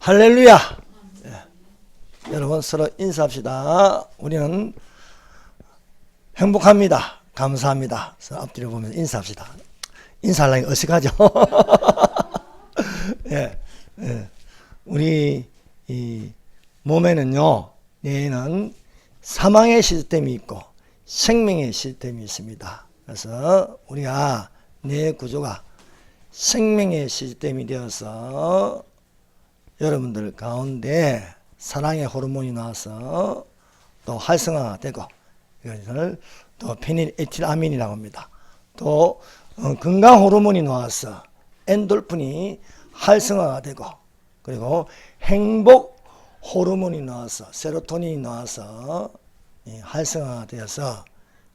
할렐루야. 여러분 서로 인사합시다. 우리는 행복합니다. 감사합니다. 서로 앞뒤로 보면서 인사합시다. 인사하려니 어색하죠? 예, 예. 우리 이 몸에는요, 뇌에는 사망의 시스템이 있고 생명의 시스템이 있습니다. 그래서 우리가 뇌 구조가 생명의 시스템이 되어서 여러분들 가운데 사랑의 호르몬이 나와서 또 활성화가 되고, 이것을 또 페닐에틸아민이라고 합니다. 또 건강 호르몬이 나와서 엔돌핀이 활성화가 되고, 그리고 행복 호르몬이 나와서 세로토닌이 나와서 활성화가 되어서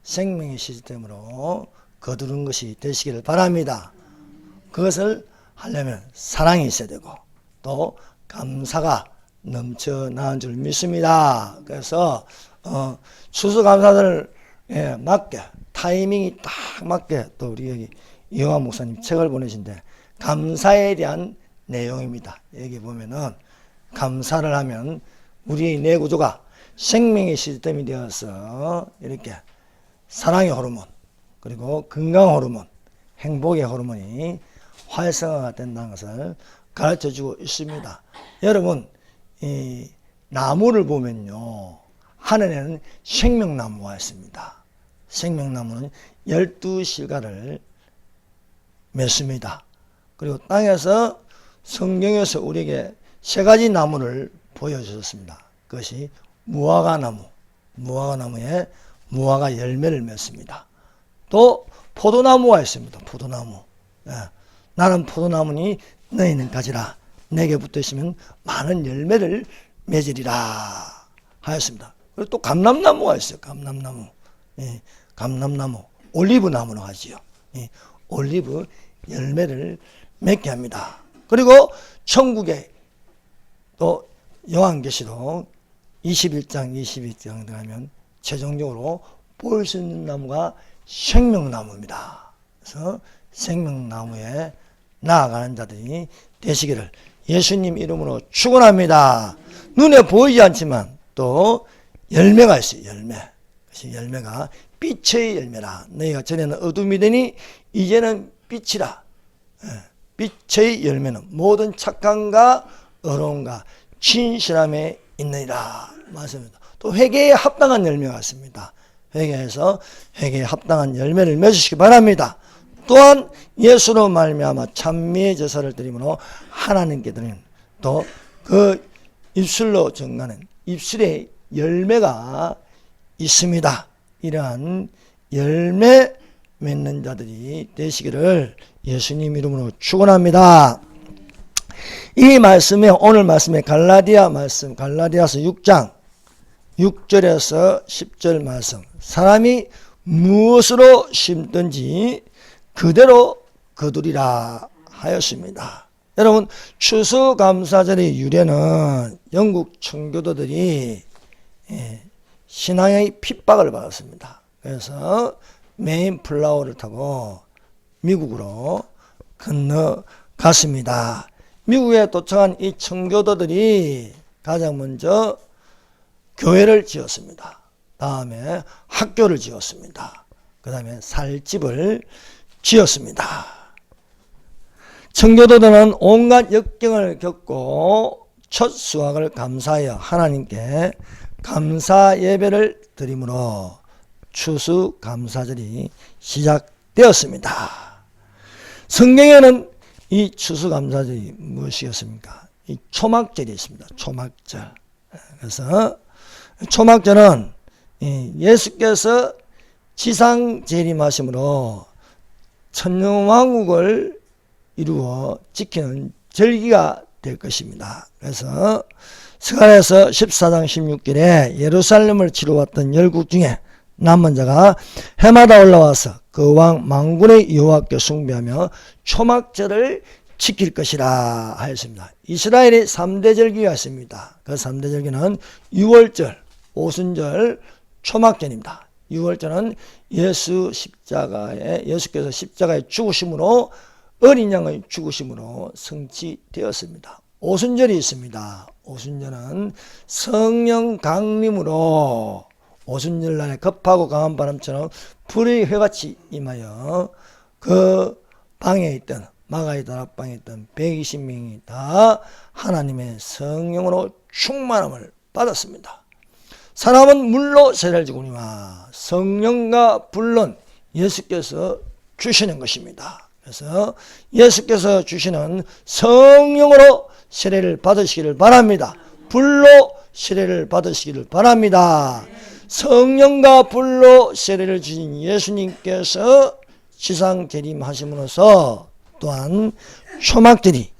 생명의 시스템으로 거두는 것이 되시기를 바랍니다. 그것을 하려면 사랑이 있어야 되고 또 감사가 넘쳐나는 줄 믿습니다. 그래서 추수감사절을 맞게, 타이밍이 딱 맞게, 또 우리 여기 이영환 목사님 책을 보내신데 감사에 대한 내용입니다. 여기 보면은 감사를 하면 우리의 뇌 구조가 생명의 시스템이 되어서 이렇게 사랑의 호르몬, 그리고 건강 호르몬, 행복의 호르몬이 활성화가 된다는 것을 가르쳐주고 있습니다. 여러분, 이 나무를 보면요, 하늘에는 생명나무가 있습니다. 생명나무는 12실과를 맺습니다. 그리고 땅에서 성경에서 우리에게 세 가지 나무를 보여주셨습니다. 그것이 무화과나무, 무화과나무에 무화과 열매를 맺습니다. 또 포도나무가 있습니다. 포도나무. 나는 포도나무니 너희는 가지라. 내게 붙어 있으면 많은 열매를 맺으리라 하였습니다. 그리고 또 감람나무가 있어요. 감람나무. 감람나무, 올리브나무로 하지요. 올리브 열매를 맺게 합니다. 그리고 천국에 또 요한계시록 21장 22장 들어가면 최종적으로 볼 수 있는 나무가 생명나무입니다. 그래서 생명나무에 나아가는 자들이 되시기를 예수님 이름으로 축원합니다. 눈에 보이지 않지만 또 열매가 있어요. 열매. 그것이 열매가 빛의 열매라. 너희가 전에는 어둠이 되니 이제는 빛이라. 빛의 열매는 모든 착함과 의로움과 진실함에 있느니라. 맞습니다. 또 회개에 합당한 열매가 있습니다. 회개해서 회개에 합당한 열매를 맺으시기 바랍니다. 또한 예수로 말미암아 찬미의 제사를 드림으로 하나님께 드리는, 또 그 입술로 증가하는 입술의 열매가 있습니다. 이러한 열매 맺는 자들이 되시기를 예수님 이름으로 축원합니다. 이 말씀에, 오늘 말씀에 갈라디아 말씀, 갈라디아서 6장 6절에서 10절 말씀, 사람이 무엇으로 심든지 그대로 거두리라 하였습니다. 여러분, 추수감사절의 유래는 영국 청교도들이 신앙의 핍박을 받았습니다. 그래서 메인플라워를 타고 미국으로 건너갔습니다. 미국에 도착한 이 청교도들이 가장 먼저 교회를 지었습니다. 다음에 학교를 지었습니다. 그 다음에 살집을 지었습니다. 청교도들은 온갖 역경을 겪고 첫 수확을 감사하여 하나님께 감사 예배를 드림으로 추수감사절이 시작되었습니다. 성경에는 이 추수감사절이 무엇이었습니까? 이 초막절이 있습니다. 초막절. 그래서 초막절은 예수께서 지상 재림하심으로 천년왕국을 이루어 지키는 절기가 될 것입니다. 그래서 스가랴서 14장 16절에 예루살렘을 치러왔던 열국 중에 남은 자가 해마다 올라와서 그 왕 만군의 여호와께 숭배하며 초막절을 지킬 것이라 하였습니다. 이스라엘의 3대 절기가 있습니다. 그 3대 절기는 유월절, 오순절, 초막절입니다. 유월절은 예수께서 십자가의 죽으심으로, 어린 양의 죽으심으로 성취되었습니다. 오순절이 있습니다. 오순절은 성령 강림으로 오순절날에 급하고 강한 바람처럼 불의 회같이 임하여 그 방에 있던 마가의 다락방에 있던 120명이 다 하나님의 성령으로 충만함을 받았습니다. 사람은 물로 세례를 주거니와 성령과 불론 예수께서 주시는 것입니다. 그래서 예수께서 주시는 성령으로 세례를 받으시기를 바랍니다. 불로 세례를 받으시기를 바랍니다. 성령과 불로 세례를 주신 예수님께서 지상 재림하심으로써 또한 초막절이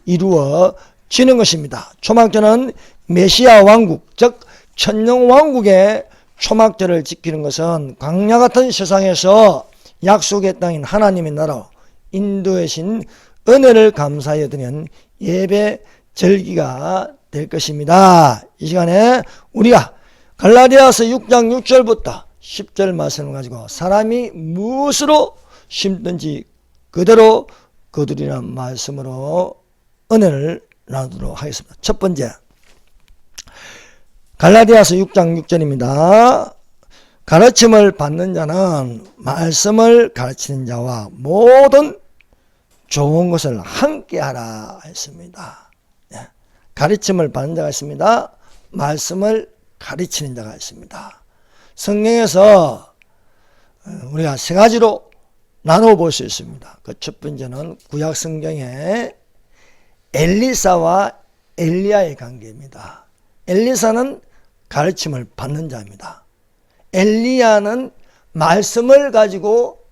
이루어지는 것입니다. 초막절은 메시아 왕국, 즉 천년 왕국의 초막절을 지키는 것은 광야 같은 세상에서 약속의 땅인 하나님의 나라로 인도하신 은혜를 감사하여 드리는 예배 절기가 될 것입니다. 이 시간에 우리가 갈라디아서 6장 6절부터 10절 말씀을 가지고 사람이 무엇으로 심든지 그대로 거두리라는 말씀으로 은혜를 나누도록 하겠습니다. 첫 번째, 갈라디아서 6장 6절입니다. 가르침을 받는 자는 말씀을 가르치는 자와 모든 좋은 것을 함께 하라 했습니다. 가르침을 받는 자가 있습니다. 말씀을 가르치는 자가 있습니다. 성경에서 우리가 세 가지로 나누어 볼 수 있습니다. 그 첫 번째는 구약 성경의 엘리사와 엘리야의 관계입니다. 엘리사는 가르침을 받는 자입니다. 엘리야는 말씀을 가지고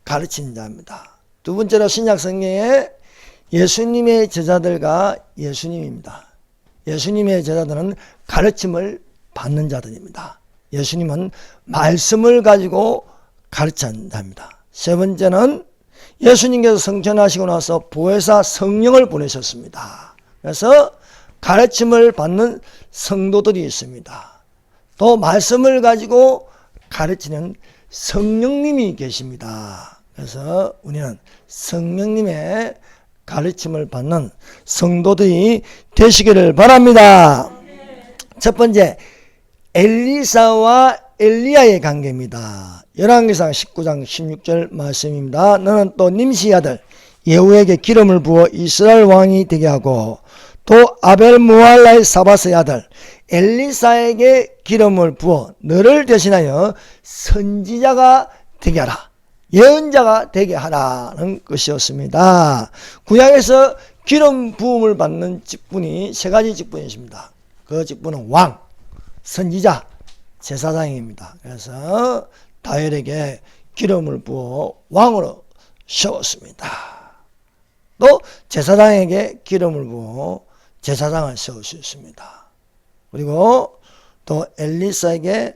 가르치는 자입니다. 두 번째로 신약 성경에 예수님의 제자들과 예수님입니다. 예수님의 제자들은 가르침을 받는 자들입니다. 예수님은 말씀을 가지고 가르치는 자입니다. 세 번째는 예수님께서 성천하시고 나서 보혜사 성령을 보내셨습니다. 그래서 가르침을 받는 성도들이 있습니다. 또 말씀을 가지고 가르치는 성령님이 계십니다. 그래서 우리는 성령님의 가르침을 받는 성도들이 되시기를 바랍니다. 첫 번째, 엘리사와 엘리야의 관계입니다. 열왕기상 19장 16절 말씀입니다. 너는 또 님시 아들 예후에게 기름을 부어 이스라엘 왕이 되게 하고 또 아벨 무할라의 사바스의 아들 엘리사에게 기름을 부어 너를 대신하여 선지자가 되게 하라, 예언자가 되게 하라는 것이었습니다. 구약에서 기름 부음을 받는 직분이 세 가지 직분이 있습니다. 그 직분은 왕, 선지자, 제사장입니다. 그래서 다윗에게 기름을 부어 왕으로 세웠습니다. 또 제사장에게 기름을 부어 제사장을 세울 수 있습니다. 그리고 또 엘리사에게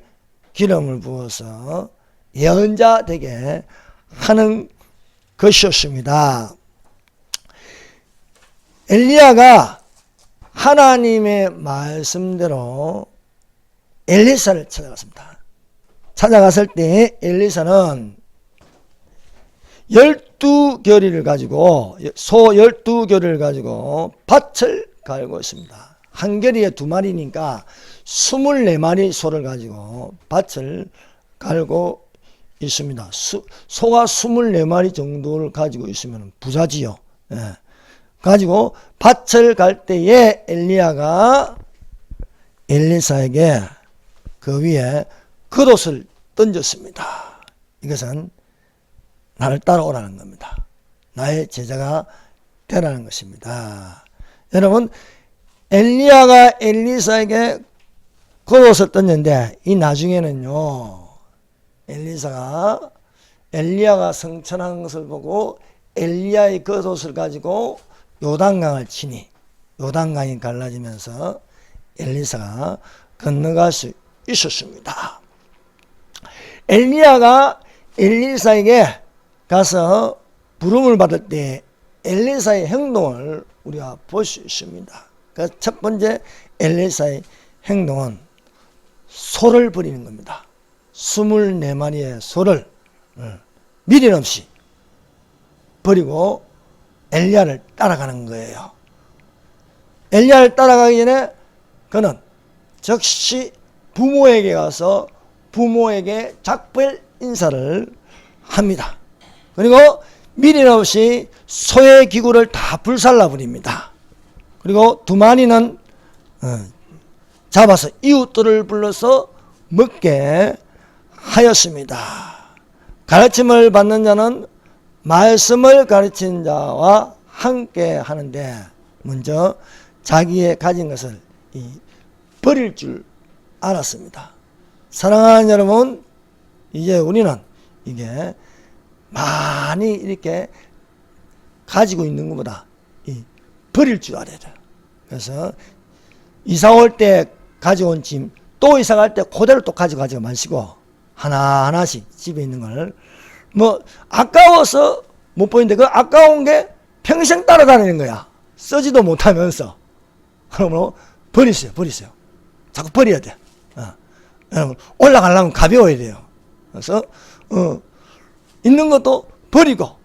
기름을 부어서 예언자 되게 하는 것이었습니다. 엘리야가 하나님의 말씀대로 엘리사를 찾아갔습니다. 찾아갔을 때 엘리사는 12겨리를 가지고 소 12겨리를 가지고 밭을 갈고 있습니다. 한 겨리에 2마리니까 24마리 소를 가지고 밭을 갈고 있습니다. 소가 24마리 정도를 가지고 있으면 부자지요. 예. 가지고 밭을 갈 때에 엘리야가 엘리사에게 그 위에 겉옷을 던졌습니다. 이것은 나를 따라오라는 겁니다. 나의 제자가 되라는 것입니다. 여러분, 엘리야가 엘리사에게 겉옷을 던졌는데 이 나중에는요, 엘리야가 성천한 것을 보고 엘리야의 겉옷을 가지고 요단강을 치니 요단강이 갈라지면서 엘리사가 건너갈 수 있었습니다. 엘리야가 엘리사에게 가서 부름을 받을 때 엘리사의 행동을 우리가 볼 수 있습니다. 그 첫 번째 엘리사의 행동은 소를 버리는 겁니다. 24마리의 소를 미련 없이 버리고 엘리야를 따라가는 거예요. 엘리야를 따라가기 전에 그는 즉시 부모에게 가서 부모에게 작별 인사를 합니다. 그리고 미련 없이 소의 기구를 다 불살라 버립니다. 그리고 두마니는 잡아서 이웃들을 불러서 먹게 하였습니다. 가르침을 받는 자는 말씀을 가르치는 자와 함께 하는데 먼저 자기의 가진 것을 버릴 줄 알았습니다. 사랑하는 여러분, 이제 우리는 이게 많이 이렇게 가지고 있는 것보다 버릴 줄 알아야 돼요. 그래서 이사 올 때 가져온 짐 또 이사 갈 때 그대로 또 가져가지 마시고 하나하나씩 집에 있는 걸 뭐 아까워서 못 보이는데 그 아까운 게 평생 따라다니는 거야. 쓰지도 못하면서. 그러므로 버리세요. 자꾸 버려야 돼. 여러분, 올라가려면 가벼워야 돼요. 그래서 있는 것도 버리고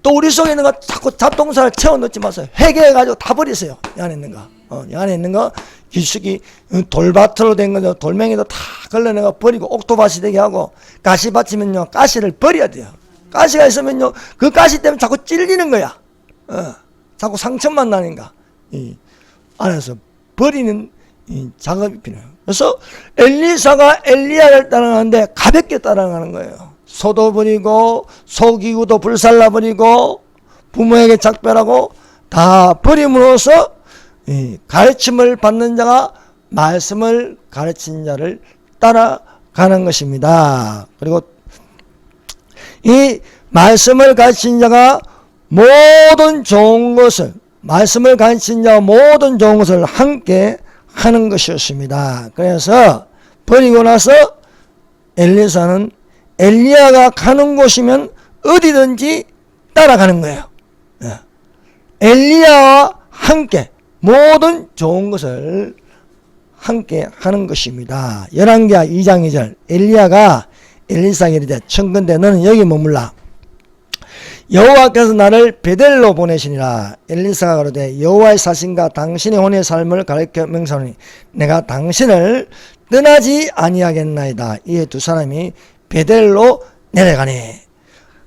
또 우리 속에 있는 거 자꾸 잡동사를 채워 넣지 마세요. 회개해가지고 다 버리세요. 이 안에 있는 거. 이 안에 있는 거 기숙이 돌밭으로 된 거죠. 돌멩이도 다 걸러내가 버리고 옥토밭이 되게 하고 가시밭이면요 가시를 버려야 돼요. 가시가 있으면요 그 가시 때문에 자꾸 찔리는 거야. 자꾸 상처만 나니까 이 안에서 버리는 이 작업이 필요해요. 그래서 엘리사가 엘리야를 따라가는데 가볍게 따라가는 거예요. 소도 버리고 소기구도 불살라 버리고 부모에게 작별하고 다 버림으로써 가르침을 받는 자가 말씀을 가르치는 자를 따라가는 것입니다. 그리고 이 말씀을 가르치는 자가 모든 좋은 것을 말씀을 가르치는 자와 모든 좋은 것을 함께 하는 것이었습니다. 그래서 버리고 나서 엘리사는 엘리야가 가는 곳이면 어디든지 따라가는 거예요. 엘리야와 함께 모든 좋은 것을 함께 하는 것입니다. 열왕기하 2장 2절 엘리야가 엘리사에게 이르되 청컨대 너는 여기 머물라. 여호와께서 나를 베델로 보내시니라. 엘리사가 가로되 여호와의 사신과 당신의 혼의 삶을 가르쳐 명사하니 내가 당신을 떠나지 아니하겠나이다. 이에 두 사람이 베델로 내려가니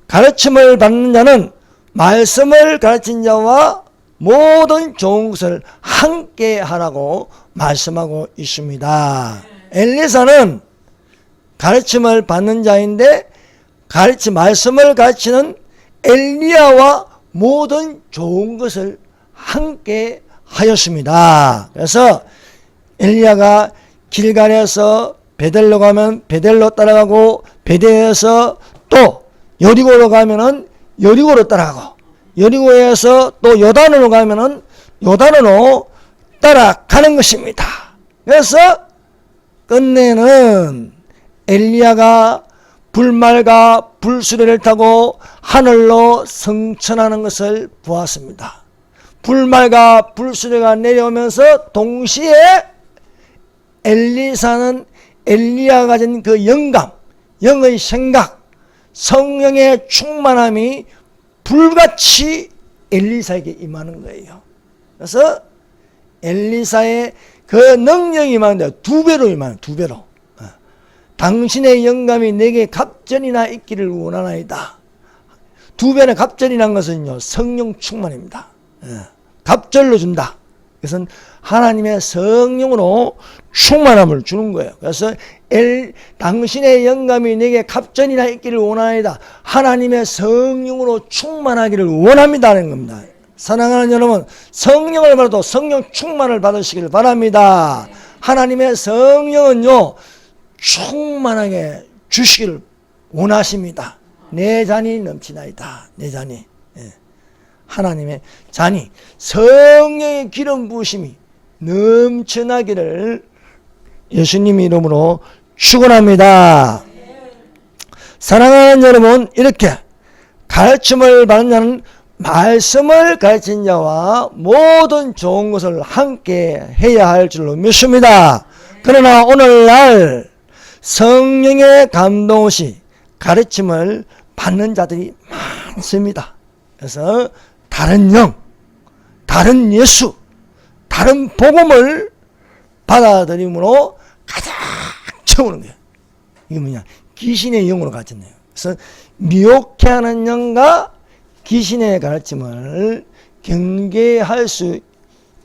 가르침을 받는 자는 말씀을 가르친 자와 모든 좋은 것을 함께 하라고 말씀하고 있습니다. 엘리사는 가르침을 받는 자인데 말씀을 가르치는 엘리야와 모든 좋은 것을 함께 하였습니다. 그래서 엘리야가 길갈에서 베델로 가면 베델로 따라가고 베델에서 또 여리고로 가면은 여리고로 따라가고 여리고에서 또 요단으로 가면은 요단으로 따라가는 것입니다. 그래서 끝내는 엘리야가 불말과 불수레를 타고 하늘로 승천하는 것을 보았습니다. 불말과 불수레가 내려오면서 동시에 엘리사는 엘리야가 가진 그 영감, 영의 생각, 성령의 충만함이 불같이 엘리사에게 임하는 거예요. 그래서 엘리사의 그 능력이 임하는데 두 배로 임하는, 두 배로. 당신의 영감이 내게 갑절이나 있기를 원하나이다. 두 배는 갑절이란 것은요 성령 충만입니다. 갑절로 준다. 그것은 하나님의 성령으로 충만함을 주는 거예요. 그래서 당신의 영감이 내게 갑절이나 있기를 원하나이다. 하나님의 성령으로 충만하기를 원합니다는 겁니다. 사랑하는 여러분, 성령을 받아도 성령 충만을 받으시길 바랍니다. 하나님의 성령은요 충만하게 주시기를 원하십니다. 내 잔이 넘치나이다. 내 잔이. 하나님의 잔이 성령의 기름 부으심이 넘쳐나기를 예수님 이름으로 축원합니다. 사랑하는 여러분, 이렇게 가르침을 받는 자는 말씀을 가르친 자와 모든 좋은 것을 함께 해야 할 줄로 믿습니다. 그러나 오늘날 성령의 감동 없이 가르침을 받는 자들이 많습니다. 그래서 다른 영, 다른 예수, 다른 복음을 받아들임으로 가장 처음 오는 거예요. 이게 뭐냐? 귀신의 영으로 가르쳤네요. 그래서 미혹해하는 영과 귀신의 가르침을 경계할 수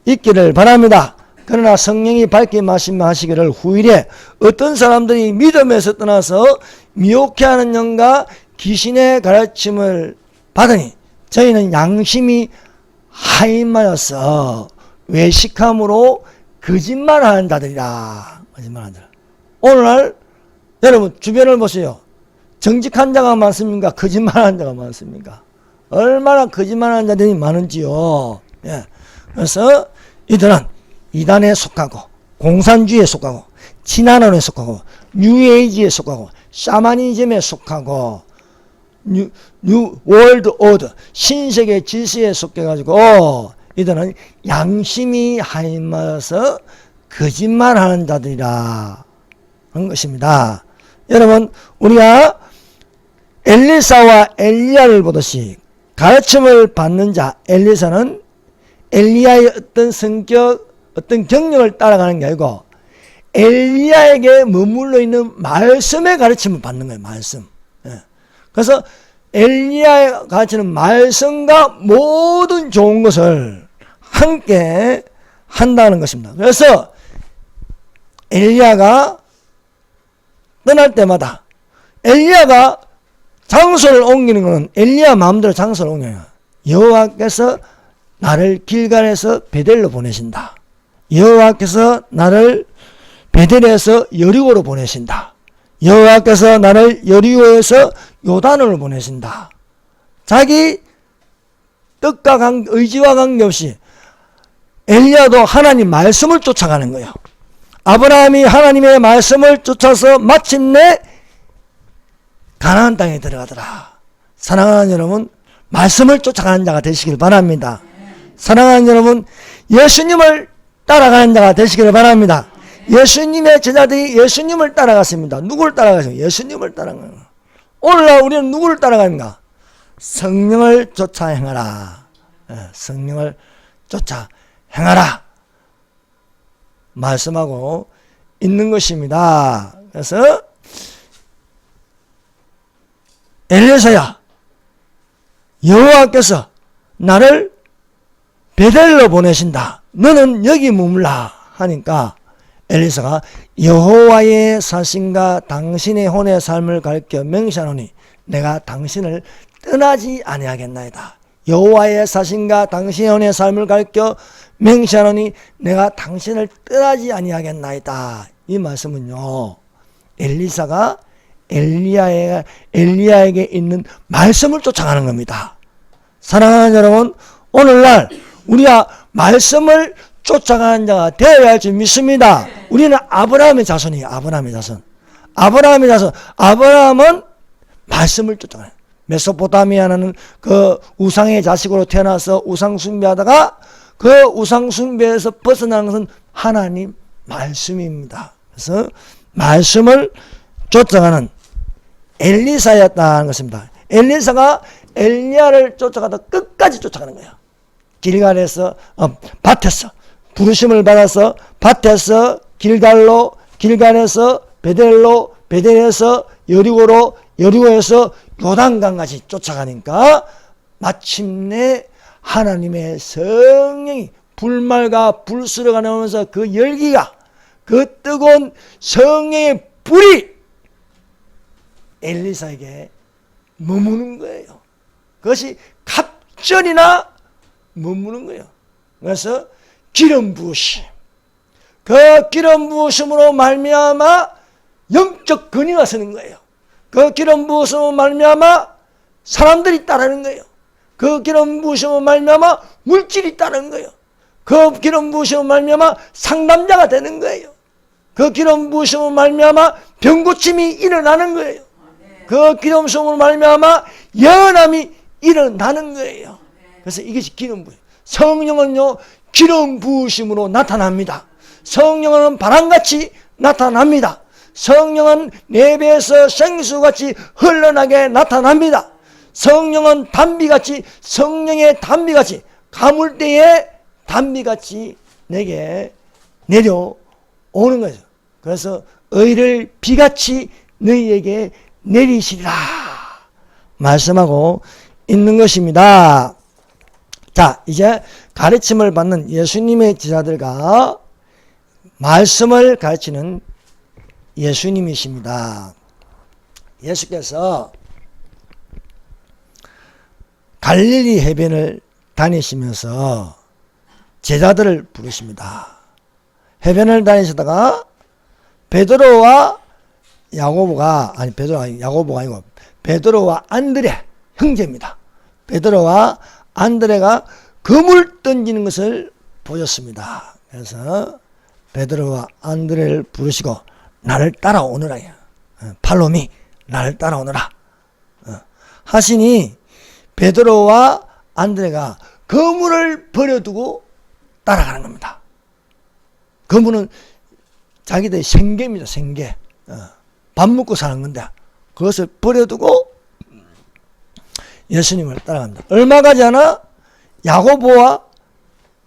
있기를 바랍니다. 그러나 성령이 밝게 말씀하시기를 후일에 어떤 사람들이 믿음에서 떠나서 미혹해하는 영과 귀신의 가르침을 받으니 저희는 양심이 하임하여서 외식함으로 거짓말하는 자들이라. 거짓말하는 자. 오늘날 여러분 주변을 보세요. 정직한 자가 많습니까? 거짓말하는 자가 많습니까? 얼마나 거짓말하는 자들이 많은지요. 예. 그래서 이들은 이단에 속하고 공산주의에 속하고 친환원에 속하고 뉴에이지에 속하고 샤머니즘에 속하고 뉴 월드 오더 신세계 질서에 속해가지고 이들은 양심이 하임하여서 거짓말하는 자들이라 하는 것입니다. 여러분 우리가 엘리사와 엘리야를 보듯이 가르침을 받는 자 엘리사는 엘리야의 어떤 성격 어떤 경력을 따라가는 게 아니고 엘리야에게 머물러 있는 말씀의 가르침을 받는 거예요. 말씀. 예. 그래서 엘리야의 가르치는 말씀과 모든 좋은 것을 함께 한다는 것입니다. 그래서 엘리야가 떠날 때마다 엘리야가 장소를 옮기는 것은 엘리야 마음대로 장소를 옮겨요. 여호와께서 나를 길갈에서 베델로 보내신다. 여호와께서 나를 베델에서 여리고로 보내신다. 여호와께서 나를 여리고에서 요단으로 보내신다. 자기 뜻과 의지와 관계없이 엘리야도 하나님 말씀을 쫓아가는 거예요. 아브라함이 하나님의 말씀을 쫓아서 마침내 가나안 땅에 들어가더라. 사랑하는 여러분, 말씀을 쫓아가는 자가 되시길 바랍니다. 사랑하는 여러분, 예수님을 따라가는 자가 되시기를 바랍니다. 예수님의 제자들이 예수님을 따라갔습니다. 누구를 따라갔습니까? 예수님을 따라가는 거예요. 오늘날 우리는 누구를 따라갑니까? 성령을 쫓아 행하라. 성령을 쫓아 행하라. 말씀하고 있는 것입니다. 그래서 엘리사야, 여호와께서 나를 베델로 보내신다. 너는 여기 머물라 하니까 엘리사가 여호와의 사신과 당신의 혼의 삶을 가르쳐 맹세하노니 내가 당신을 떠나지 아니하겠나이다. 여호와의 사신과 당신의 혼의 삶을 가르쳐 맹세하노니 내가 당신을 떠나지 아니하겠나이다. 이 말씀은요, 엘리사가 엘리야에게 있는 말씀을 쫓아가는 겁니다. 사랑하는 여러분, 오늘날 우리가 말씀을 쫓아가는 자가 되어야 할 줄 믿습니다. 우리는 아브라함의 자손이에요. 아브라함의 자손. 아브라함은 말씀을 쫓아가요. 메소포타미아는 그 우상의 자식으로 태어나서 우상 숭배하다가 그 우상 숭배에서 벗어나는 것은 하나님 말씀입니다. 그래서 말씀을 쫓아가는 엘리사였다는 것입니다. 엘리사가 엘리야를 쫓아가다 끝까지 쫓아가는 거예요. 길갈에서 밭에서 부르심을 받아서 밭에서 길갈로, 길갈에서 베델로, 베델에서 여리고로, 여리고에서 요단강까지 쫓아가니까 마침내 하나님의 성령이 불말과 불수로가 나오면서 그 열기가, 그 뜨거운 성령의 불이 엘리사에게 머무는 거예요. 그것이 갑절이나 머무는 거예요. 그래서 기름 부으심, 그 기름 부으심으로 말미암아 영적 근위가 서는 거예요. 그 기름 부으심으로 말미암아 사람들이 따르는 거예요. 그 기름 부으심으로 말미암아 물질이 따르는 거예요. 그 기름 부으심으로 말미암아 상담자가 되는 거예요. 그 기름 부으심으로 말미암아 병고침이 일어나는 거예요. 그 기름 부으심으로 말미암아 예언함이 일어나는 거예요. 그래서 이것이 기름 부으심. 성령은요, 기름 부으심으로 나타납니다. 성령은 바람같이 나타납니다. 성령은 내 배에서 생수같이 흘러나게 나타납니다. 성령은 담비같이, 성령의 담비같이, 가물대의 담비같이 내게 내려오는 거죠. 그래서 의를 비같이 너희에게 내리시리라 말씀하고 있는 것입니다. 자, 이제 가르침을 받는 예수님의 제자들과 말씀을 가르치는 예수님이십니다. 예수께서 갈릴리 해변을 다니시면서 제자들을 부르십니다. 해변을 다니시다가 베드로와 야고보가 아니고 베드로와 안드레 형제입니다. 베드로와 안드레가 그물 던지는 것을 보셨습니다. 그래서 베드로와 안드레를 부르시고 나를 따라오너라. 팔로미 나를 따라오너라 하시니 베드로와 안드레가 그물을 버려두고 따라가는 겁니다. 그물은 자기들의 생계입니다. 생계. 밥 먹고 사는 건데 그것을 버려두고 예수님을 따라갑니다. 얼마 가지 않아 야고보와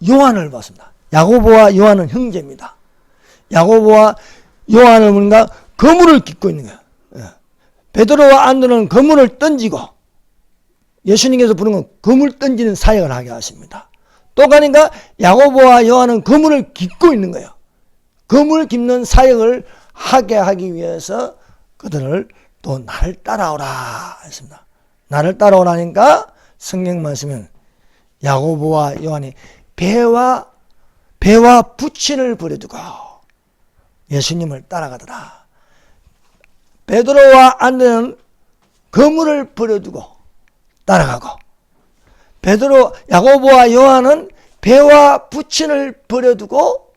요한을 봤습니다. 야고보와 요한은 형제입니다. 야고보와 요한은 뭔가 그물을 깃고 있는 거예요. 베드로와 안드레는 그물을 던지고 예수님께서 부르는 건 그물 던지는 사역을 하게 하십니다. 또 가니까 야고보와 요한은 그물을 깃고 있는 거예요. 그물 깃는 사역을 하게 하기 위해서 그들을 또 나를 따라오라 했습니다. 나를 따라오라니까 성경 말씀은 야고보와 요한이 배와 부친을 버려두고 예수님을 따라가더라. 베드로와 안드레는 그물을 버려두고 따라가고 야고보와 요한은 배와 부친을 버려두고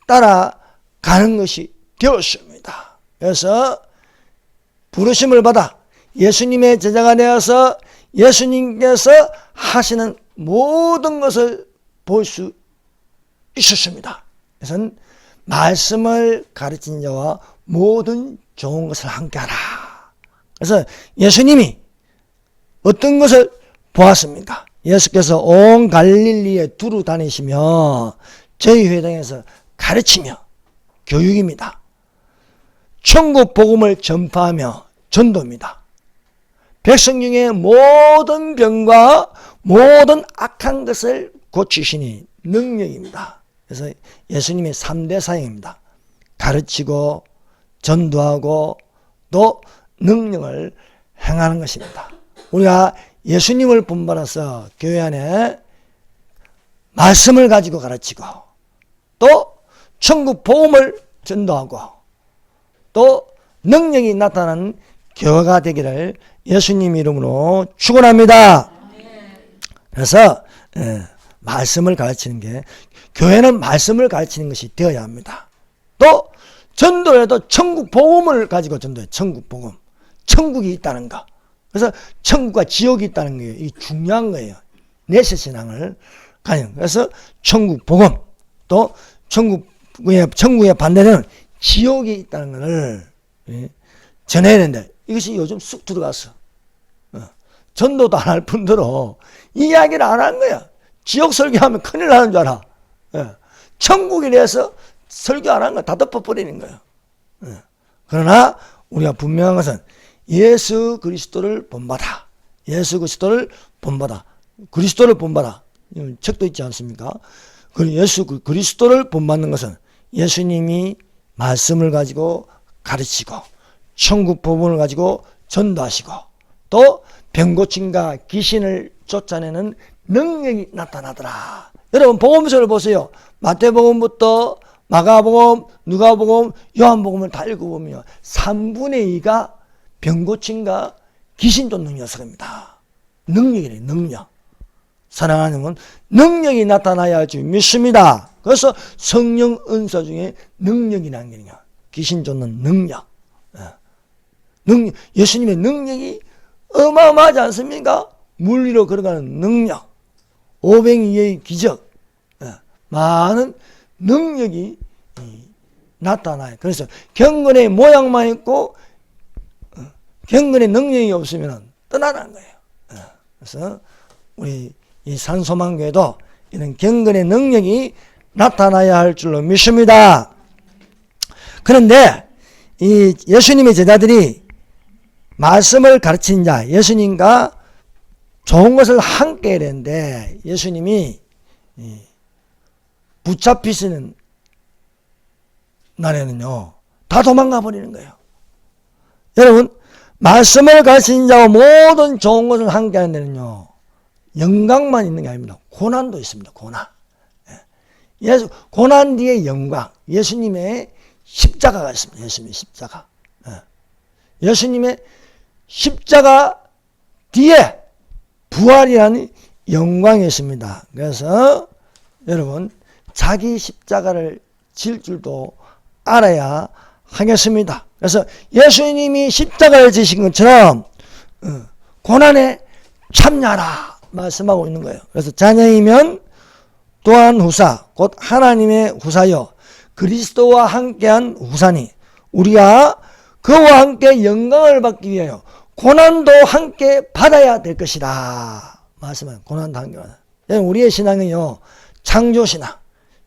따라가는 것이 되었습니다. 그래서 부르심을 받아 예수님의 제자가 되어서 예수님께서 하시는 모든 것을 볼 수 있었습니다. 그래서 말씀을 가르친 자와 모든 좋은 것을 함께하라. 그래서 예수님이 어떤 것을 보았습니까? 예수께서 온 갈릴리에 두루 다니시며 저희 회당에서 가르치며 교육입니다. 천국 복음을 전파하며 전도입니다. 백성 중에 모든 병과 모든 악한 것을 고치시니 능력입니다. 그래서 예수님의 3대 사역입니다. 가르치고 전도하고 또 능력을 행하는 것입니다. 우리가 예수님을 본받아서 교회 안에 말씀을 가지고 가르치고 또 천국 복음을 전도하고 또 능력이 나타나는 교회가 되기를 예수님 이름으로 축원합니다. 그래서 말씀을 가르치는 게 교회는 말씀을 가르치는 것이 되어야 합니다. 또 전도에도 천국 복음을 가지고 전도해. 천국 복음. 천국이 있다는 거. 그래서 천국과 지옥이 있다는 게 이 중요한 거예요. 내세 신앙을 가진. 그래서 천국 복음 또 천국의 반대는 지옥이 있다는 것을 전해야 되는데 이것이 요즘 쑥 들어갔어. 전도도 안 할 뿐더러 이야기를 안 한 거야. 지옥 설교하면 큰일 나는 줄 알아. 천국에 대해서 설교 안 한 거 다 덮어버리는 거예요. 그러나 우리가 분명한 것은 예수 그리스도를 본받아. 예수 그리스도를 본받아. 그리스도를 본받아. 책도 있지 않습니까? 예수 그리스도를 본받는 것은 예수님이 말씀을 가지고 가르치고 천국 복음을 가지고 전도하시고 또 병고침과 귀신을 쫓아내는 능력이 나타나더라. 여러분 복음서를 보세요. 마태복음부터 마가복음, 누가복음, 요한복음을 다 읽어보면 3분의 2가 병고침과 귀신 쫓는 녀석입니다. 능력이래. 능력. 사랑하는 분 능력이 나타나야 할 줄 믿습니다. 그래서 성령 은사 중에 능력이라는 게 귀신 쫓는 능력. 예수님의 능력이 어마어마하지 않습니까? 물 위로 걸어가는 능력, 오병이의 기적, 많은 능력이 나타나요. 그래서 경건의 모양만 있고 경건의 능력이 없으면 떠나는 거예요. 그래서 우리 이 산소망교회도 이런 경건의 능력이 나타나야 할 줄로 믿습니다. 그런데 이 예수님의 제자들이 말씀을 가르치는 자, 예수님과 좋은 것을 함께 해야 되는데 예수님이 붙잡히시는 날에는요 다 도망가 버리는 거예요. 여러분, 말씀을 가르치는 자와 모든 좋은 것을 함께 하는 데는요 영광만 있는 게 아닙니다. 고난도 있습니다. 고난. 고난 뒤에 영광. 예수님의 십자가가 있습니다. 예수님의 십자가. 예수님의 십자가 뒤에 부활이라는 영광이 있습니다. 그래서 여러분, 자기 십자가를 질 줄도 알아야 하겠습니다. 그래서 예수님이 십자가를 지신 것처럼 고난에 참여하라 말씀하고 있는 거예요. 그래서 자녀이면 또한 후사, 곧 하나님의 후사여 그리스도와 함께한 후사니 우리가 그와 함께 영광을 받기 위하여 고난도 함께 받아야 될 것이다 말씀하는. 고난도 함께 받아야. 우리의 신앙은요 창조신앙,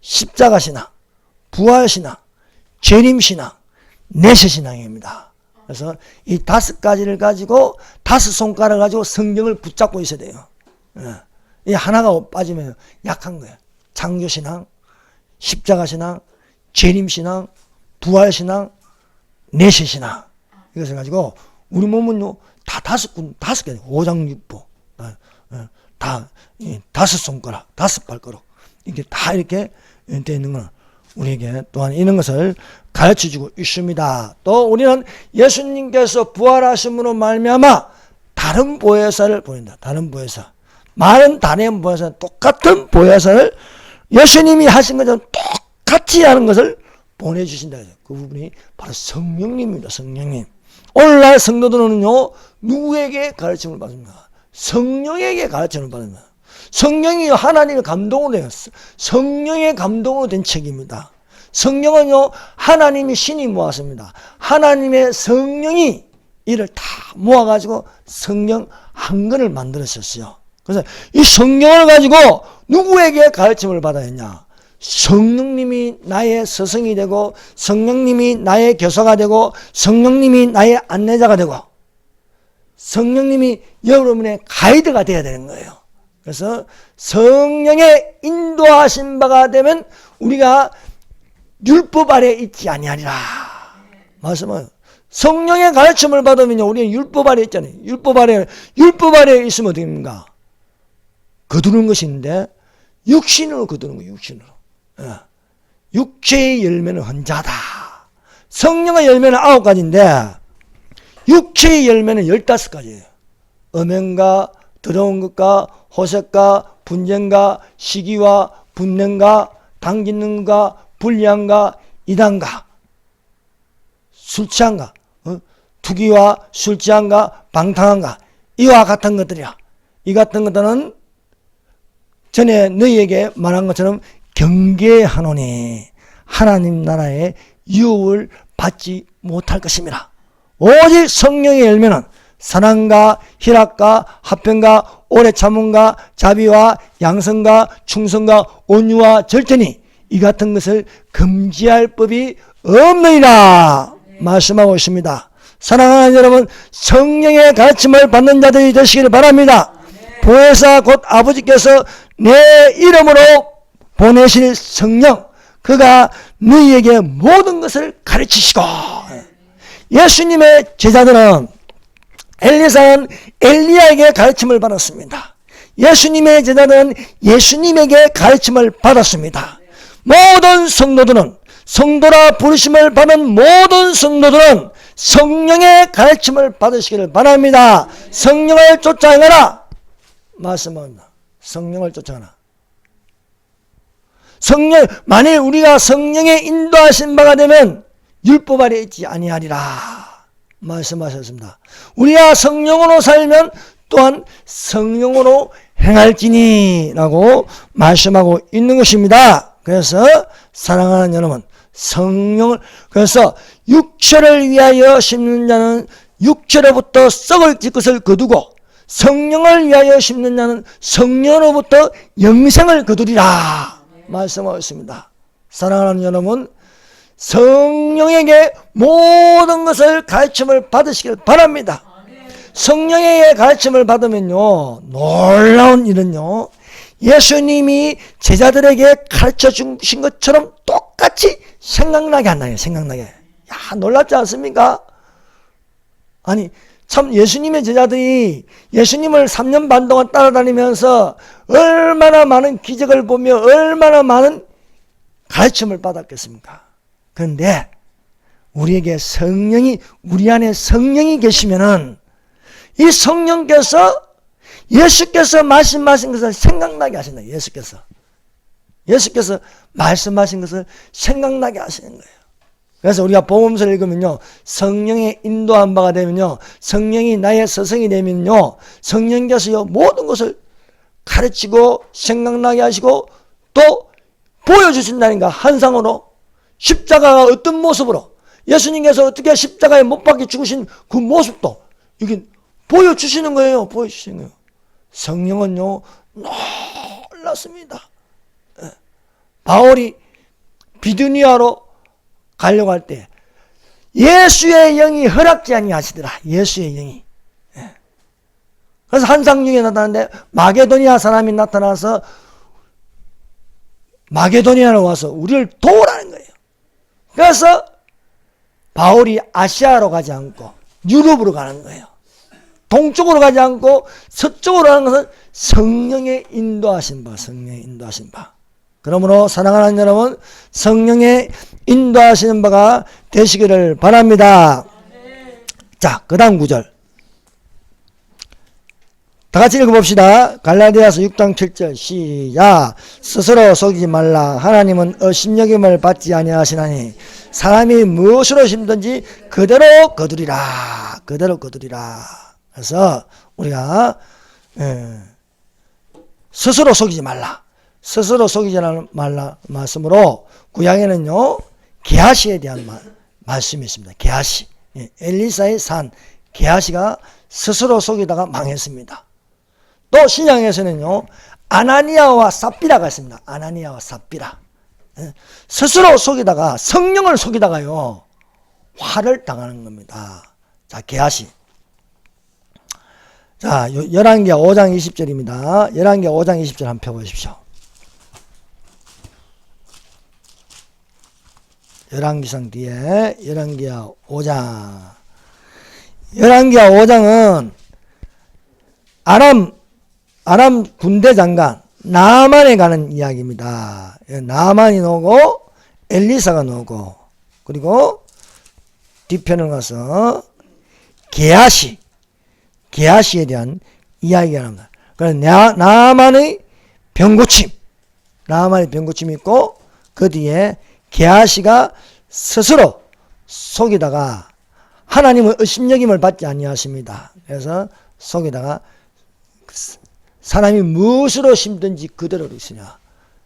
십자가신앙, 부활신앙, 재림신앙, 내세신앙입니다. 그래서 이 5가지를 가지고 5손가락을 가지고 성경을 붙잡고 있어야 돼요. 이 하나가 빠지면 약한 거예요. 창조신앙, 십자가신앙, 재림신앙, 부활신앙, 내세신앙. 이것을 가지고 우리 몸은요 다 5개, 오장육부, 다 5손가락, 5발가락 이렇게 다 이렇게 되어 있는 건 우리에게 또한 이런 것을 가르쳐주고 있습니다. 또 우리는 예수님께서 부활하심으로 말미암아 다른 보혜사를 보낸다. 다른 보혜사. 많은 다른 보혜사, 똑같은 보혜사를 예수님이 하신 것처럼 똑같이 하는 것을 보내주신다. 그 부분이 바로 성령님입니다. 성령님. 오늘날 성도들은요 누구에게 가르침을 받습니까? 성령에게 가르침을 받습니다. 성령이 하나님의 감동으로 된 성령의 감동으로 된 책입니다. 성령은요 하나님이 신이 모았습니다. 하나님의 성령이 이를 다 모아가지고 성령 한 권을 만들었었어요. 그래서 이 성령을 가지고 누구에게 가르침을 받아야 했냐? 성령님이 나의 스승이 되고 성령님이 나의 교사가 되고 성령님이 나의 안내자가 되고 성령님이 여러분의 가이드가 되어야 되는 거예요. 그래서 성령의 인도하신 바가 되면 우리가 율법 아래 있지 아니하리라 말씀은. 성령의 가르침을 받으면요 우리는 율법 아래 있잖아요. 율법 아래 있으면 어떻게 됩니까? 거두는 것이 있는데 육신으로 거두는 거예요. 육신으로. 육체의 열매는 헌자다. 성령의 열매는 9가지인데 육체의 열매는 15가지예요. 음행과 더러운 것과 호색과 분쟁과 시기와 분냄과 당기는 것과 불량과 이단과 술 취한가, 투기와 술 취한가, 방탕한가, 이와 같은 것들이야. 이 같은 것들은 전에 너희에게 말한 것처럼 경계하노니 하나님 나라의 유업을 받지 못할 것입니다. 오직 성령의 열매는 사랑과 희락과 화평과 오래 참음과 자비와 양성과 충성과 온유와 절제니 이 같은 것을 금지할 법이 없느니라 말씀하고 있습니다. 사랑하는 여러분, 성령의 가르침을 받는 자들이 되시기를 바랍니다. 보혜사 곧 아버지께서 내 이름으로 보내실 성령, 그가 너희에게 모든 것을 가르치시고. 예수님의 제자들은 엘리사는 엘리야에게 가르침을 받았습니다. 예수님의 제자들은 예수님에게 가르침을 받았습니다. 모든 성도들은, 성도라 부르심을 받은 모든 성도들은 성령의 가르침을 받으시기를 바랍니다. 성령을 쫓아가라 말씀합니다. 성령을 쫓아가라. 성령, 만일 우리가 성령의 인도하신 바가 되면 율법 아래 있지 아니하리라 말씀하셨습니다. 우리가 성령으로 살면 또한 성령으로 행할지니 라고 말씀하고 있는 것입니다. 그래서 사랑하는 여러분, 성령을, 그래서 육체를 위하여 심는 자는 육체로부터 썩을 것을 거두고 성령을 위하여 심는 자는 성령으로부터 영생을 거두리라 말씀하였습니다. 사랑하는 여러분, 성령에게 모든 것을 가르침을 받으시길 바랍니다. 성령에게 가르침을 받으면요, 놀라운 일은요, 예수님이 제자들에게 가르쳐 주신 것처럼 똑같이 생각나게 한다요. 생각나게. 야, 놀랍지 않습니까? 아니, 참 예수님의 제자들이 예수님을 3년 반 동안 따라다니면서 얼마나 많은 기적을 보며 얼마나 많은 가르침을 받았겠습니까? 그런데 우리에게 성령이, 우리 안에 성령이 계시면은 이 성령께서 예수께서 말씀하신 것을 생각나게 하신다. 예수께서 말씀하신 것을 생각나게 하시는 거예요. 그래서 우리가 복음서를 읽으면요, 성령의 인도한 바가 되면요, 성령이 나의 서성이 되면요, 성령께서요 모든 것을 가르치고 생각나게 하시고 또 보여주신다니까. 환상으로, 십자가가 어떤 모습으로, 예수님께서 어떻게 십자가에 못 박혀 죽으신 그 모습도 이게 보여주시는 거예요. 보여주시는 거예요. 성령은요 놀랐습니다. 바울이 비두니아로 가려고 할 때 예수의 영이 허락지 아니하시더라. 예수의 영이. 그래서 환상 중에 나타났는데 마게도니아 사람이 나타나서 마게도니아로 와서 우리를 도우라는 거예요. 그래서 바울이 아시아로 가지 않고 유럽으로 가는 거예요. 동쪽으로 가지 않고 서쪽으로 가는 것은 성령의 인도하신 바, 성령의 인도하신 바. 그러므로 사랑하는 여러분, 성령의 인도하시는 바가 되시기를 바랍니다. 자, 그 다음 구절 다 같이 읽어봅시다. 갈라디아서 6장 7절 시작. 스스로 속이지 말라. 하나님은 업신여김을 받지 아니하시나니 사람이 무엇으로 심든지 그대로 거두리라. 그대로 거두리라. 그래서 우리가 스스로 속이지 말라. 스스로 속이지 말라 말씀으로 구약에는요 게하시에 대한 말씀이 있습니다. 게하시, 엘리사의 산 게하시가 스스로 속이다가 망했습니다. 또 신약에서는요 아나니아와 삽비라가 있습니다. 아나니아와 삽비라. 스스로 속이다가, 성령을 속이다가요 화를 당하는 겁니다. 자, 게하시. 자, 열왕기하 5장 20절입니다. 열왕기하 5장 20절 한번 펴보십시오. 열왕기상 뒤에 열왕기하 5장. 열왕기하 5장은 아람 군대 장관 나아만에 가는 이야기입니다. 나아만이 나오고 엘리사가 나오고, 그리고 뒤편을 가서 게하시에 대한 이야기가 나옵니다. 그래서 나아만의 병고침이 있고, 그 뒤에 게하시가 스스로 속이다가 하나님의 업신여김을 받지 아니하십니다. 그래서 속이다가 사람이 무엇으로 심든지 그대로 있으냐.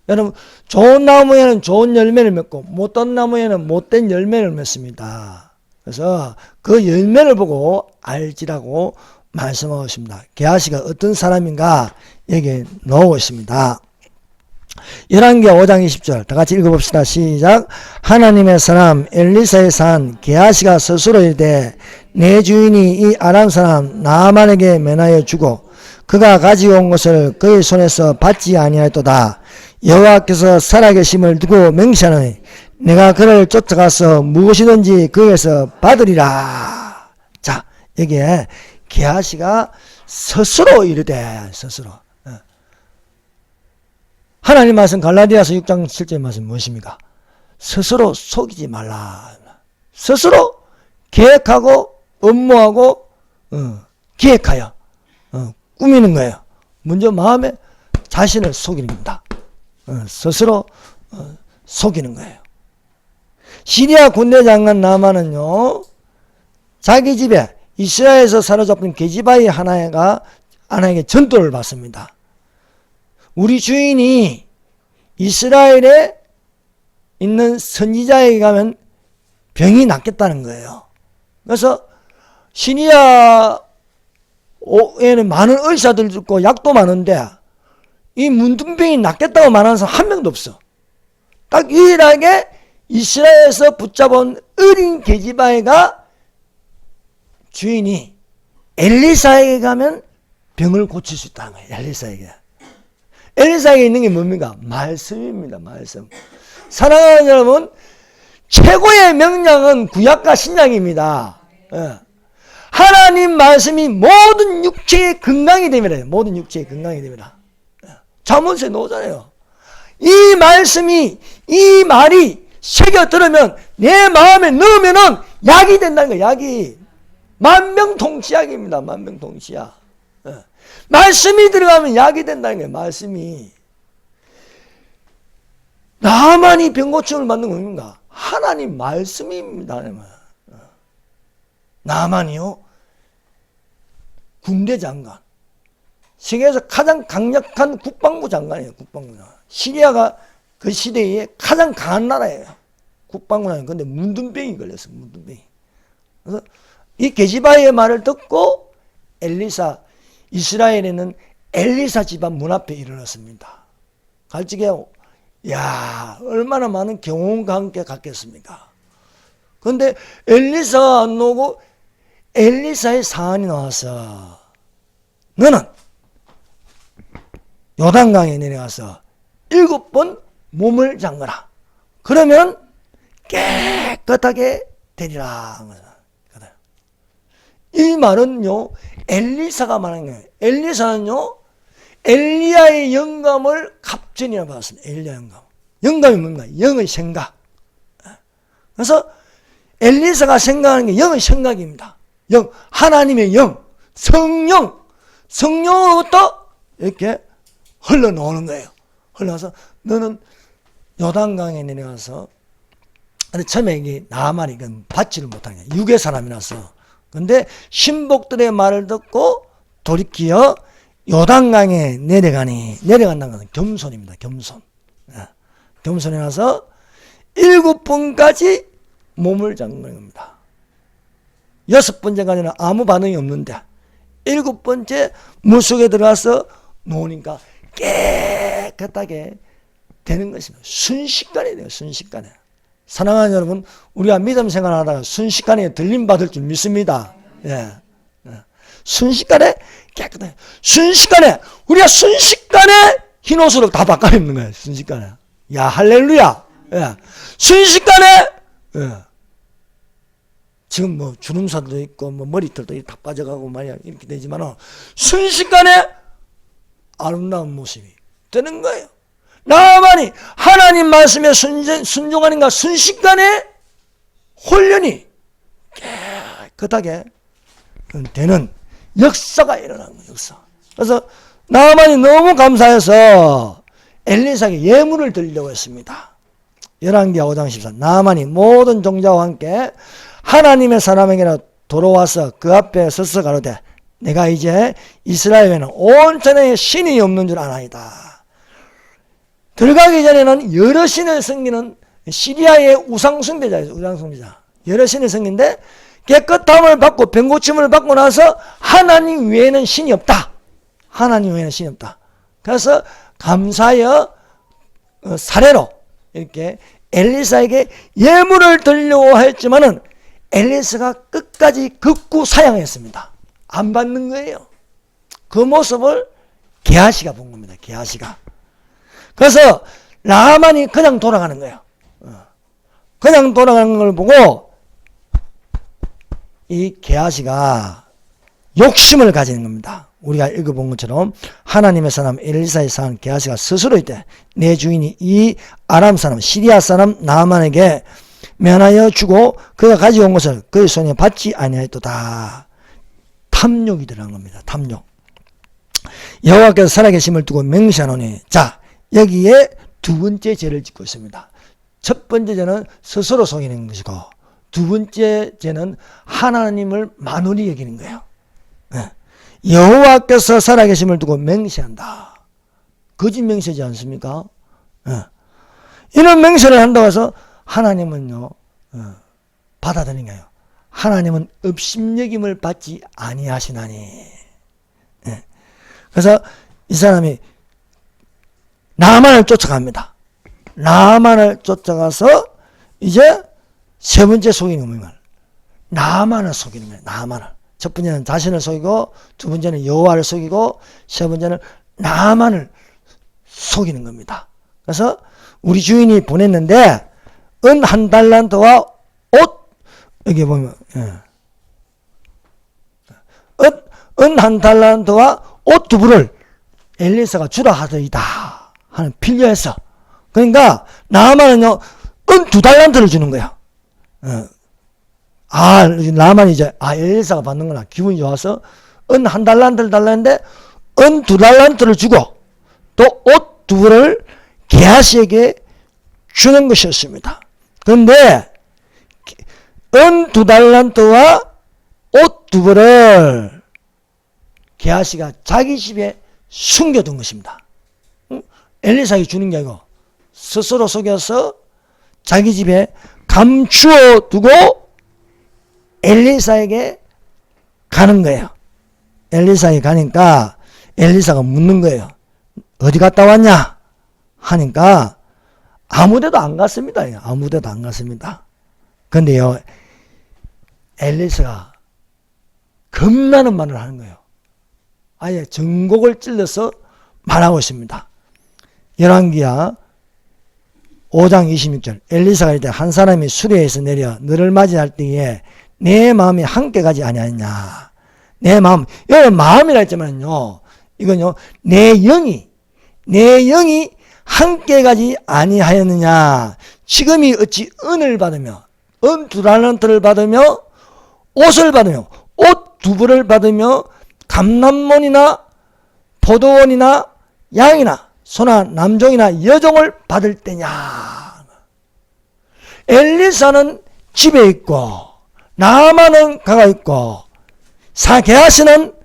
여러분, 좋은 나무에는 좋은 열매를 맺고 못된 나무에는 못된 열매를 맺습니다. 그래서 그 열매를 보고 알지라고 말씀하고 있습니다. 게하시가 어떤 사람인가 여기에 나오고 있습니다. 열왕기하 5장 20절 다 같이 읽어봅시다. 시작. 하나님의 사람 엘리사의 산 게하시가 스스로 이르되 내 주인이 이 아람 사람 나아만에게 면하여 주고 그가 가지고 온 것을 그의 손에서 받지 아니하였도다. 여호와께서 살아계심을 두고 맹세하노니 내가 그를 쫓아가서 무엇이든지 그에서 받으리라. 자, 여기에 게하시가 스스로 이르되, 스스로. 하나님 말씀 갈라디아서 6장 7절 말씀 무엇입니까? 스스로 속이지 말라. 스스로 계획하고 업무하고 기획하여 꾸미는 거예요. 먼저 마음에 자신을 속이는 겁니다. 스스로 속이는 거예요. 시리아 군대 장관 나아만은요 자기 집에 이스라엘에서 사로잡힌 계집아이 하나에게 전도를 받습니다. 우리 주인이 이스라엘에 있는 선지자에게 가면 병이 낫겠다는 거예요. 그래서 시리아에는 많은 의사들도 있고 약도 많은데 이 문둥병이 낫겠다고 말하는 사람 한 명도 없어. 딱 유일하게 이스라엘에서 붙잡은 어린 계집아이가 주인이 엘리사에게 가면 병을 고칠 수 있다는 거예요. 엘리사에게. 엘리사에게 있는 게 뭡니까? 말씀입니다. 말씀. 사랑하는 여러분, 최고의 명령은 구약과 신약입니다. 하나님 말씀이 모든 육체의 건강이 됩니다. 모든 육체의 건강이 됩니다. 잠언서에 나오잖아요. 이 말씀이, 이 말이 새겨 들으면 내 마음에 넣으면은 약이 된다는 거예요. 약이. 만병통치약입니다. 만병통치약. 말씀이 들어가면 약이 된다는 거예요. 말씀이. 나만이 병고침을 받는 건 뭡니까? 하나님 말씀입니다. 나만이요? 군대 장관. 세계에서 가장 강력한 국방부 장관이에요. 국방부 장관. 시리아가 그 시대에 가장 강한 나라예요. 국방부 장관. 근데 문둥병이 걸렸어요. 문둥병이. 그래서 이 게시바의 말을 듣고 엘리사, 이스라엘에는 엘리사 집안 문 앞에 이르렀습니다. 갈지게, 야, 얼마나 많은 경험과 함께 갔겠습니까? 그런데 엘리사가 안 나오고 엘리사의 사안이 나왔어. 너는 요단강에 내려가서 7번 몸을 잠그라. 그러면 깨끗하게 되리라. 이 말은요, 엘리사가 말한 거예요. 엘리사는요, 엘리야의 영감을 갑전이라 받았습니다. 엘리야 영감. 영감이 뭔가? 영의 생각. 그래서 엘리사가 생각하는 게 영의 생각입니다. 영, 하나님의 영, 성령, 성령으로부터 이렇게 흘러나오는 거예요. 흘러서 너는 요단강에 내려가서, 근데 처음에 이게 나만이 받지를 못한 거예요. 육의 사람이라서. 근데 신복들의 말을 듣고 돌이키어 요단강에 내려간다는 것은 겸손입니다. 겸손. 겸손에 가서 7번까지 몸을 잠그는 겁니다. 6번째까지는 아무 반응이 없는데 7번째 물속에 들어가서 놓으니까 깨끗하게 되는 것입니다. 순식간에 돼요. 순식간에. 사랑하는 여러분, 우리가 믿음 생활하다가 순식간에 들림 받을 줄 믿습니다. 예. 순식간에 깨끗해. 순식간에, 우리가 순식간에 흰 옷으로 다 바꿔 입는 거예요. 순식간에. 야, 할렐루야. 예. 순식간에, 예. 지금 뭐 주름살도 있고, 뭐 머리털도 다 빠져가고 말이야. 이렇게 되지만은, 순식간에 아름다운 모습이 되는 거예요. 나만이 하나님 말씀에 순종하는가 순식간에 혼련이 깨끗하게 되는 역사가 일어나는 거예요. 역사. 그래서 나만이 너무 감사해서 엘리사에게 예물을 드리려고 했습니다. 열왕기하 5장 14. 나만이 모든 종자와 함께 하나님의 사람에게나 돌아와서 그 앞에 서서 가로되 내가 이제 이스라엘에는 온 천하에 신이 없는 줄 아나이다. 들어가기 전에는 여러 신을 섬기는 시리아의 우상숭배자예요. 우상숭배자. 여러 신을 섬기는데 깨끗함을 받고 병고침을 받고 나서 하나님 외에는 신이 없다. 하나님 외에는 신이 없다. 그래서 감사여 사례로 이렇게 엘리사에게 예물을 드리려고 했지만은 엘리사가 끝까지 극구 사양했습니다. 안 받는 거예요. 그 모습을 게하시가 본 겁니다. 게하시가. 그래서 나만이 그냥 돌아가는 거예요. 그냥 돌아가는 걸 보고 이 게하시가 욕심을 가지는 겁니다. 우리가 읽어본 것처럼 하나님의 사람 엘리사의 사람 게하시가 스스로 이때 내 주인이 이 아람 사람 시리아 사람 나만에게 면하여 주고 그가 가지고 온 것을 그의 손에 받지 아니하였도다. 탐욕이 들어간 겁니다. 탐욕. 여호와께서 살아계심을 두고 맹세하노니 자 여기에 두 번째 죄를 짓고 있습니다. 첫 번째 죄는 스스로 속이는 것이고 두 번째 죄는 하나님을 만원히 여기는 거예요. 여호와께서 살아계심을 두고 맹세한다. 거짓 맹세지 않습니까? 이런 맹세를 한다고 해서 하나님은요 받아들이는 거예요. 하나님은 업심여김을 받지 아니하시나니. 그래서 이 사람이 나만을 쫓아갑니다. 나만을 쫓아가서 이제 세 번째 속이는 겁니다. 나만을 속이는 거예요. 나만을. 첫 번째는 자신을 속이고, 두 번째는 여호와를 속이고, 세 번째는 나만을 속이는 겁니다. 그래서 우리 주인이 보냈는데 은 1달란트와 옷, 여기 보면 은 1달란트와 옷 2벌을 엘리사가 주라 하더이다 하는 필요해서, 그러니까 나만은요 은 2달란트를 주는 거야. 나만 이제 엘리사가 받는구나 기분이 좋아서 은 1달란트를 달라는데 은 2달란트를 주고 또 옷 2벌을 게하시에게 주는 것이었습니다. 그런데 은 2달란트와 옷 2벌을 게하시가 자기 집에 숨겨둔 것입니다. 엘리사에게 주는 게 아니고 스스로 속여서 자기 집에 감추어 두고 엘리사에게 가는 거예요. 엘리사에게 가니까 엘리사가 묻는 거예요. 어디 갔다 왔냐? 하니까 아무데도 안 갔습니다. 아무데도 안 갔습니다. 근데요, 엘리사가 겁나는 말을 하는 거예요. 아예 전곡을 찔러서 말하고 있습니다. 열왕기하 5장 26절. 엘리사가 이때 한 사람이 수레에서 내려 너를 맞이할 때에 내 마음이 함께 가지 아니하느냐. 내 마음, 여기 마음이라 했지만요, 이건요, 내 영이 함께 가지 아니하였느냐. 지금이 어찌 은을 받으며 은 2달란트를 받으며 옷을 받으며 옷 2벌을 받으며 감람몬이나 포도원이나 양이나 소나 남종이나 여종을 받을 때냐. 엘리사는 집에 있고 나아만은 가가 있고 게하시는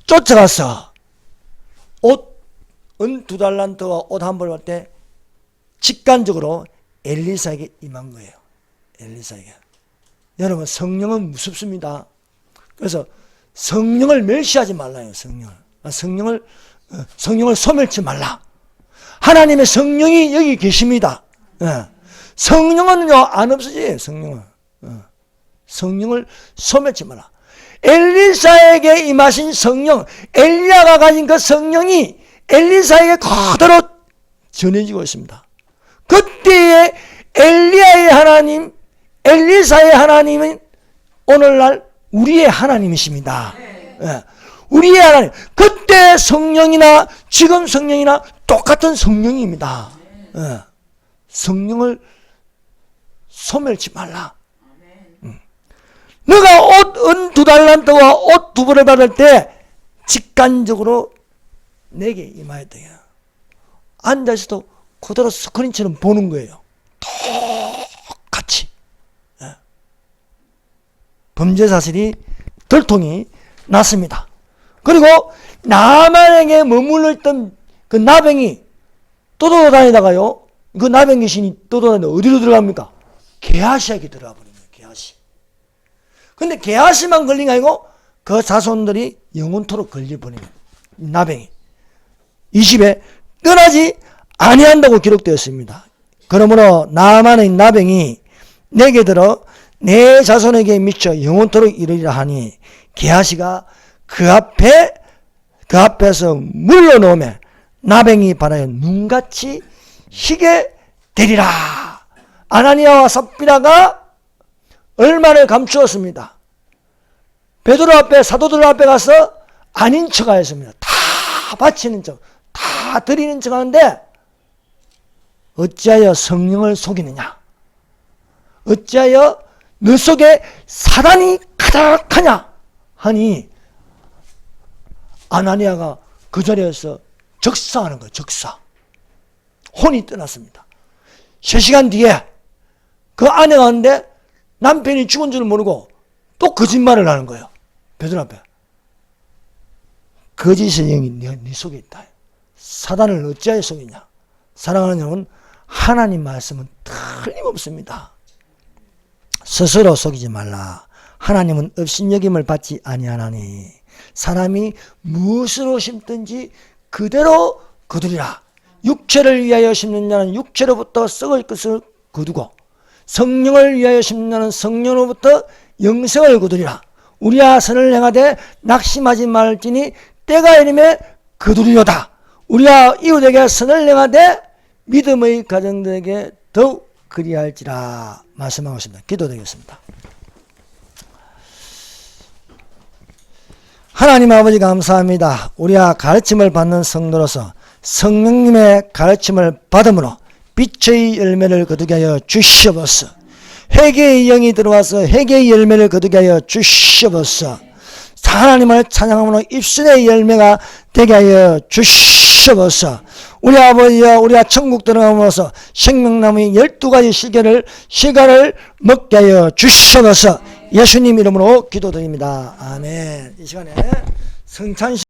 쫓아가서 은 2달란트와 옷 1벌 받을 때 직관적으로 엘리사에게 임한 거예요. 엘리사에게. 여러분, 성령은 무섭습니다. 그래서 성령을 멸시하지 말라요. 성령을 소멸치 말라. 하나님의 성령이 여기 계십니다. 성령은요 안 없어져요. 성령을 소멸치 말라. 엘리사에게 임하신 성령, 엘리야가 가진 그 성령이 엘리사에게 그대로 전해지고 있습니다. 그때의 엘리야의 하나님, 엘리사의 하나님은 오늘날 우리의 하나님이십니다. 우리의 하나님. 그때 성령이나 지금 성령이나 똑같은 성령입니다. 성령을 소멸치 말라. 너가 은 2달란트와 옷 2벌을 받을 때 직관적으로 내게 임하였다. 앉아서도 그대로 스크린처럼 보는 거예요. 똑같이. 범죄 사실이 들통이 났습니다. 그리고 나만에게 머물러 있던 그 나병이 떠돌아다니다가요, 그 나병 귀신이 떠돌아다니다 어디로 들어갑니까? 게하시에게 들어가 버립니다. 게하시. 근데 게하시만 걸린 게 아니고 그 자손들이 영원토록 걸려버립니다. 나병이. 20에 떠나지 아니한다고 기록되었습니다. 그러므로 나만의 나병이 내게 들어 내 자손에게 미쳐 영원토록 이르리라 하니 게하시가 그 앞에서 물러놓으며 나병이 바라여 눈같이 희게 되리라. 아나니아와 삽비라가 얼마를 감추었습니다. 베드로 앞에, 사도들 앞에 가서 아닌 척 하였습니다. 다 바치는 척, 다 드리는 척 하는데 어찌하여 성령을 속이느냐? 어찌하여 너 속에 사단이 가득하냐? 하니 아나니아가 그 자리에서 적사하는 거예요. 적사. 혼이 떠났습니다. 3시간 뒤에 그 아내가 왔는데 남편이 죽은 줄 모르고 또 거짓말을 하는 거예요. 베드로 앞에. 거짓의 영이 네 속에 있다. 사단을 어찌하여 속이냐? 사랑하는 여러분, 하나님 말씀은 틀림없습니다. 스스로 속이지 말라. 하나님은 업신여김을 받지 아니하나니 사람이 무엇으로 심든지 그대로 거두리라. 육체를 위하여 심는 자는 육체로부터 썩을 것을 거두고 성령을 위하여 심는 자는 성령으로부터 영생을 거두리라. 우리야 선을 행하되 낙심하지 말지니 때가 이름에 거두리로다. 우리야 이웃에게 선을 행하되 믿음의 가정들에게 더욱 그리할지라 말씀하고 있습니다. 기도드리겠습니다. 하나님 아버지 감사합니다. 우리가 가르침을 받는 성도로서 성령님의 가르침을 받음으로 빛의 열매를 거두게 하여 주시옵소서. 회개의 영이 들어와서 회개의 열매를 거두게 하여 주시옵소서. 하나님을 찬양함으로 입술의 열매가 되게 하여 주시옵소서. 우리 아버지여, 우리가 천국 들어감으로써 생명나무의 12가지 실과를 먹게 하여 주시옵소서. 예수님 이름으로 기도드립니다. 아멘. 이 시간에 성찬식